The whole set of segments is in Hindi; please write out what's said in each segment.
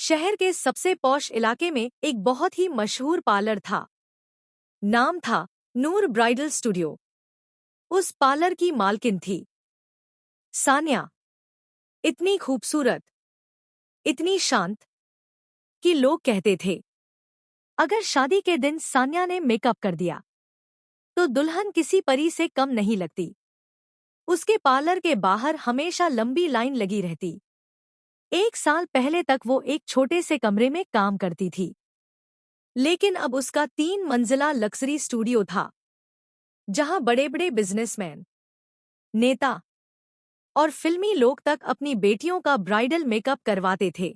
शहर के सबसे पॉश इलाके में एक बहुत ही मशहूर पार्लर था। नाम था नूर ब्राइडल स्टूडियो। उस पार्लर की मालकिन थी सान्या। इतनी खूबसूरत, इतनी शांत कि लोग कहते थे अगर शादी के दिन सान्या ने मेकअप कर दिया तो दुल्हन किसी परी से कम नहीं लगती। उसके पार्लर के बाहर हमेशा लंबी लाइन लगी रहती। 1 साल पहले तक वो एक छोटे से कमरे में काम करती थी, लेकिन अब उसका 3 मंजिला लग्जरी स्टूडियो था, जहां बड़े बड़े बिजनेसमैन, नेता और फिल्मी लोग तक अपनी बेटियों का ब्राइडल मेकअप करवाते थे।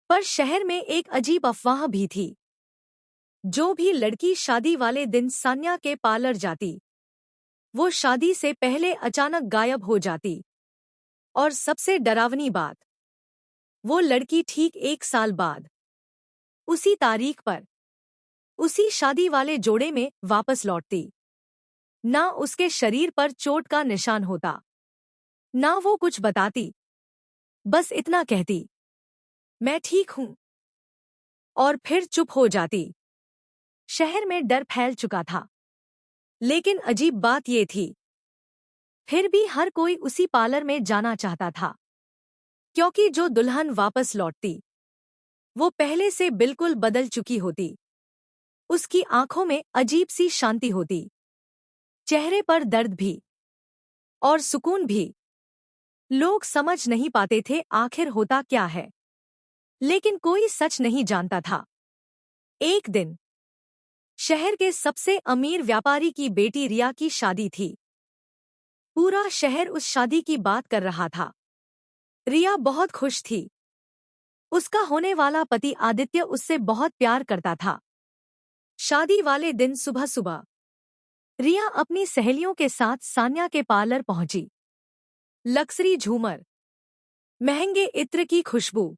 पर शहर में एक अजीब अफवाह भी थी। जो भी लड़की शादी वाले दिन सान्या के पार्लर जाती, वो शादी से पहले अचानक गायब हो जाती। और सबसे डरावनी बात, वो लड़की ठीक 1 साल बाद उसी तारीख पर उसी शादी वाले जोड़े में वापस लौटती। ना उसके शरीर पर चोट का निशान होता, ना वो कुछ बताती, बस इतना कहती, मैं ठीक हूं, और फिर चुप हो जाती। शहर में डर फैल चुका था, लेकिन अजीब बात ये थी, फिर भी हर कोई उसी पार्लर में जाना चाहता था, क्योंकि जो दुल्हन वापस लौटती वो पहले से बिल्कुल बदल चुकी होती। उसकी आंखों में अजीब सी शांति होती, चेहरे पर दर्द भी और सुकून भी। लोग समझ नहीं पाते थे आखिर होता क्या है, लेकिन कोई सच नहीं जानता था। एक दिन शहर के सबसे अमीर व्यापारी की बेटी रिया की शादी थी। पूरा शहर उस शादी की बात कर रहा था। रिया बहुत खुश थी। उसका होने वाला पति आदित्य उससे बहुत प्यार करता था। शादी वाले दिन सुबह सुबह रिया अपनी सहेलियों के साथ सान्या के पार्लर पहुंची। लक्सरी झूमर, महंगे इत्र की खुशबू,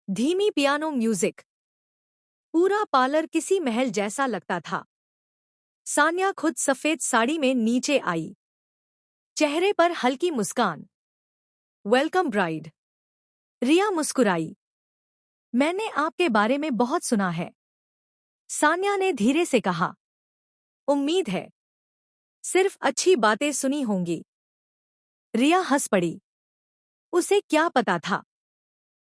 धीमी पियानो म्यूजिक, पूरा पार्लर किसी महल जैसा लगता था। सान्या खुद सफेद साड़ी में नीचे आई, चेहरे पर हल्की मुस्कान। Welcome bride. रिया मुस्कुराई। मैंने आपके बारे में बहुत सुना है, सान्या ने धीरे से कहा। उम्मीद है, सिर्फ अच्छी बातें सुनी होंगी। रिया हंस पड़ी। उसे क्या पता था,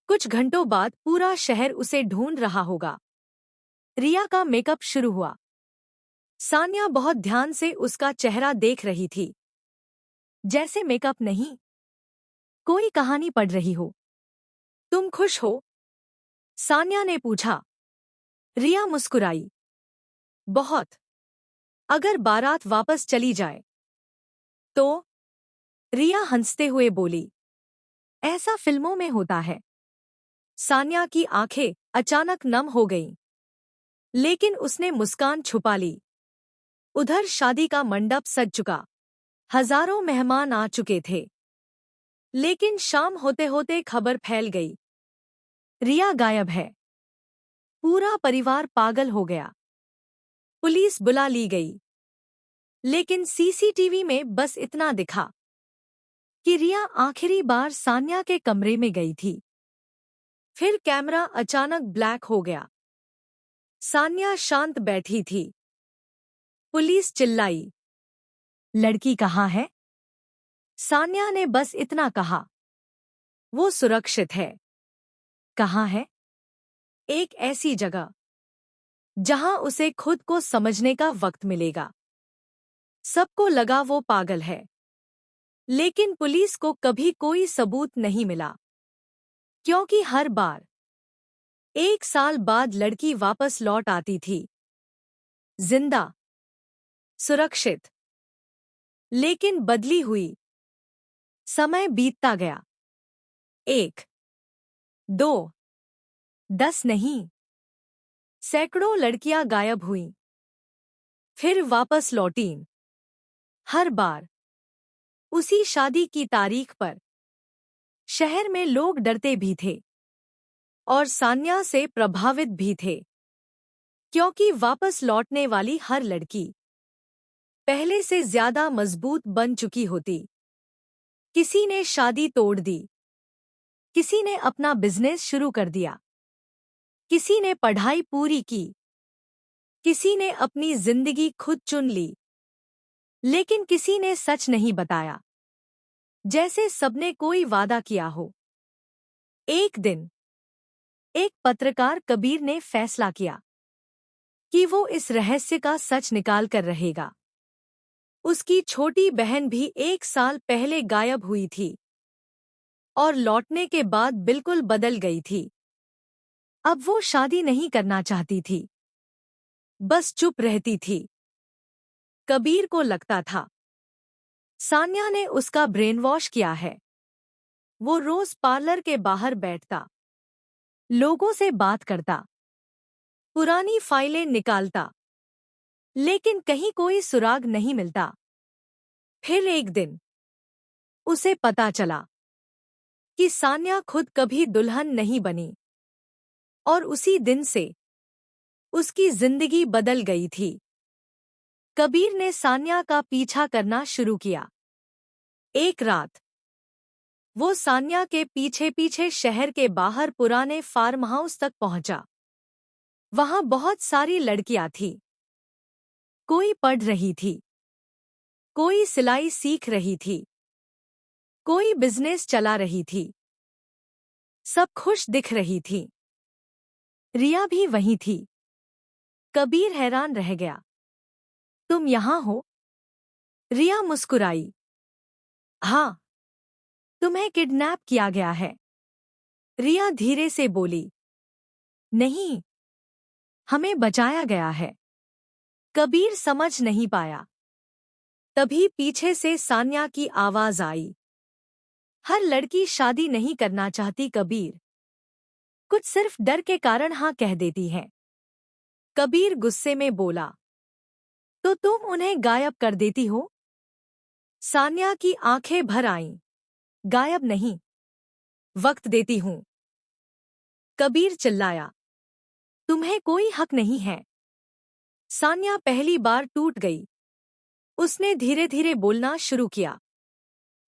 कुछ घंटों बाद पूरा शहर उसे ढूंढ रहा होगा। रिया का मेकअप शुरू हुआ। सान्या बहुत ध्यान से उसका चेहरा देख रही थी, जैसे मेकअप नहीं, कोई कहानी पढ़ रही हो। तुम खुश हो? सान्या ने पूछा। रिया मुस्कुराई। बहुत। अगर बारात वापस चली जाए तो? रिया हंसते हुए बोली। ऐसा फिल्मों में होता है। सान्या की आंखें अचानक नम हो गईं, लेकिन उसने मुस्कान छुपा ली। उधर शादी का मंडप सज चुका। हजारों मेहमान आ चुके थे। लेकिन शाम होते होते खबर फैल गई, रिया गायब है। पूरा परिवार पागल हो गया। पुलिस बुला ली गई, लेकिन सीसीटीवी में बस इतना दिखा कि रिया आखिरी बार सान्या के कमरे में गई थी। फिर कैमरा अचानक ब्लैक हो गया। सान्या शांत बैठी थी। पुलिस चिल्लाई, लड़की कहाँ है? सान्या ने बस इतना कहा, वो सुरक्षित है। कहाँ है? एक ऐसी जगह जहां उसे खुद को समझने का वक्त मिलेगा। सबको लगा वो पागल है, लेकिन पुलिस को कभी कोई सबूत नहीं मिला, क्योंकि हर बार 1 साल बाद लड़की वापस लौट आती थी, जिंदा, सुरक्षित, लेकिन बदली हुई। समय बीतता गया। 1, 2, 10 नहीं, सैकड़ों लड़कियां गायब हुईं, फिर वापस लौटीं। हर बार उसी शादी की तारीख पर। शहर में लोग डरते भी थे और सान्या से प्रभावित भी थे, क्योंकि वापस लौटने वाली हर लड़की पहले से ज्यादा मजबूत बन चुकी होती। किसी ने शादी तोड़ दी, किसी ने अपना बिजनेस शुरू कर दिया, किसी ने पढ़ाई पूरी की, किसी ने अपनी जिंदगी खुद चुन ली, लेकिन किसी ने सच नहीं बताया, जैसे सबने कोई वादा किया हो। एक दिन एक पत्रकार कबीर ने फैसला किया कि वो इस रहस्य का सच निकाल कर रहेगा। उसकी छोटी बहन भी 1 साल पहले गायब हुई थी और लौटने के बाद बिल्कुल बदल गई थी। अब वो शादी नहीं करना चाहती थी, बस चुप रहती थी। कबीर को लगता था सान्या ने उसका ब्रेन वॉश किया है। वो रोज पार्लर के बाहर बैठता, लोगों से बात करता, पुरानी फाइलें निकालता, लेकिन कहीं कोई सुराग नहीं मिलता। फिर एक दिन उसे पता चला कि सान्या खुद कभी दुल्हन नहीं बनी, और उसी दिन से उसकी जिंदगी बदल गई थी। कबीर ने सान्या का पीछा करना शुरू किया। एक रात वो सान्या के पीछे पीछे शहर के बाहर पुराने फार्म हाउस तक पहुंचा। वहां बहुत सारी लड़कियां थीं। कोई पढ़ रही थी, कोई सिलाई सीख रही थी, कोई बिजनेस चला रही थी। सब खुश दिख रही थी। रिया भी वहीं थी। कबीर हैरान रह गया। तुम यहां हो? रिया मुस्कुराई। हाँ, तुम्हें किडनैप किया गया है। रिया धीरे से बोली। नहीं, हमें बचाया गया है। कबीर समझ नहीं पाया। तभी पीछे से सान्या की आवाज आई। हर लड़की शादी नहीं करना चाहती कबीर, कुछ सिर्फ डर के कारण हाँ कह देती है। कबीर गुस्से में बोला, तो तुम उन्हें गायब कर देती हो? सान्या की आंखें भर आईं। गायब नहीं, वक्त देती हूं। कबीर चिल्लाया, तुम्हें कोई हक नहीं है। सान्या पहली बार टूट गई। उसने धीरे धीरे बोलना शुरू किया।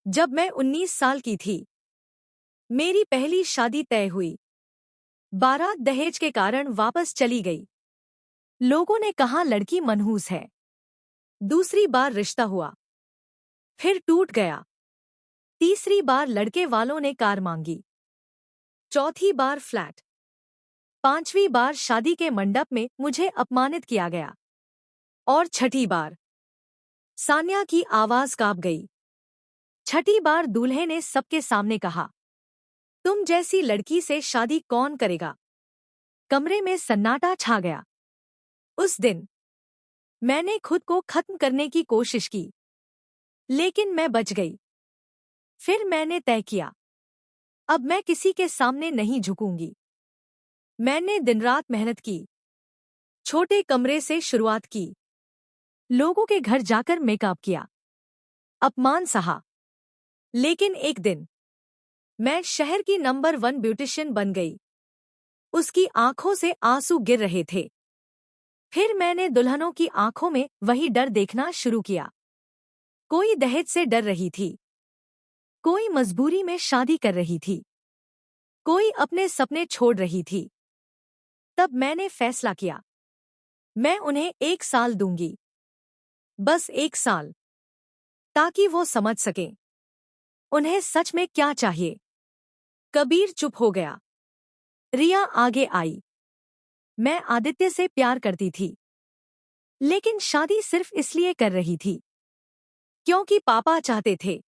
जब मैं 19 साल की थी, मेरी पहली शादी तय हुई। बारात दहेज के कारण वापस चली गई। लोगों ने कहा लड़की मनहूस है। दूसरी बार रिश्ता हुआ, फिर टूट गया। तीसरी बार लड़के वालों ने कार मांगी। चौथी बार फ्लैट। पांचवी बार शादी के मंडप में मुझे अपमानित किया गया। और छठी बार। सान्या की आवाज कांप गई। छठी बार दूल्हे ने सबके सामने कहा, तुम जैसी लड़की से शादी कौन करेगा? कमरे में सन्नाटा छा गया। उस दिन मैंने खुद को खत्म करने की कोशिश की, लेकिन मैं बच गई। फिर मैंने तय किया, अब मैं किसी के सामने नहीं झुकूंगी। मैंने दिन रात मेहनत की, छोटे कमरे से शुरुआत की, लोगों के घर जाकर मेकअप किया, अपमान सहा। लेकिन एक दिन मैं शहर की नंबर 1 ब्यूटिशियन बन गई। उसकी आंखों से आंसू गिर रहे थे। फिर मैंने दुल्हनों की आंखों में वही डर देखना शुरू किया। कोई दहेज से डर रही थी, कोई मजबूरी में शादी कर रही थी, कोई अपने सपने छोड़ रही थी। तब मैंने फैसला किया, मैं उन्हें 1 साल दूंगी, बस 1 साल, ताकि वो समझ सकें उन्हें सच में क्या चाहिए। कबीर चुप हो गया। रिया आगे आई। मैं आदित्य से प्यार करती थी, लेकिन शादी सिर्फ इसलिए कर रही थी क्योंकि पापा चाहते थे।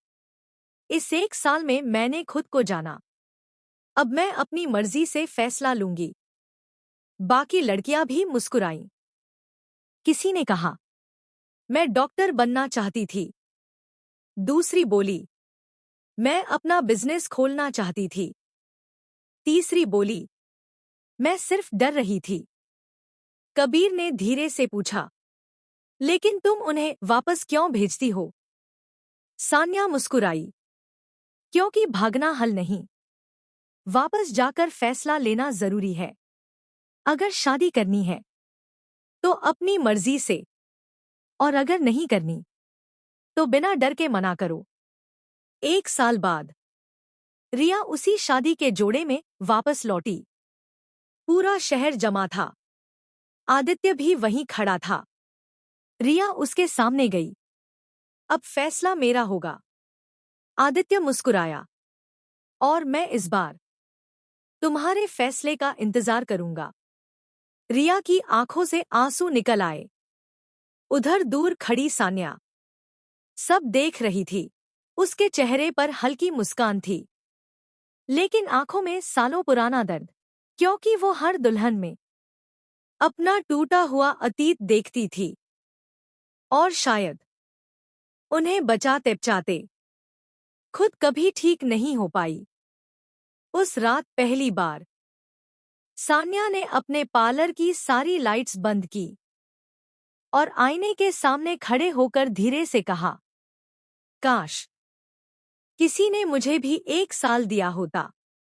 इस 1 साल में मैंने खुद को जाना। अब मैं अपनी मर्जी से फैसला लूंगी। बाकी लड़कियां भी मुस्कुराईं। किसी ने कहा, मैं डॉक्टर बनना चाहती थी। दूसरी बोली, मैं अपना बिजनेस खोलना चाहती थी। तीसरी बोली, मैं सिर्फ डर रही थी। कबीर ने धीरे से पूछा, लेकिन तुम उन्हें वापस क्यों भेजती हो? सान्या मुस्कुराई, क्योंकि भागना हल नहीं, वापस जाकर फैसला लेना जरूरी है। अगर शादी करनी है तो अपनी मर्जी से, और अगर नहीं करनी तो बिना डर के मना करो। 1 साल बाद रिया उसी शादी के जोड़े में वापस लौटी। पूरा शहर जमा था। आदित्य भी वहीं खड़ा था। रिया उसके सामने गई। अब फैसला मेरा होगा। आदित्य मुस्कुराया। और मैं इस बार तुम्हारे फैसले का इंतजार करूंगा। रिया की आंखों से आंसू निकल आए। उधर दूर खड़ी सान्या सब देख रही थी। उसके चेहरे पर हल्की मुस्कान थी, लेकिन आंखों में सालों पुराना दर्द, क्योंकि वो हर दुल्हन में अपना टूटा हुआ अतीत देखती थी। और शायद उन्हें बचाते बचाते खुद कभी ठीक नहीं हो पाई। उस रात पहली बार सान्या ने अपने पार्लर की सारी लाइट्स बंद की और आईने के सामने खड़े होकर धीरे से कहा, काश किसी ने मुझे भी 1 साल दिया होता।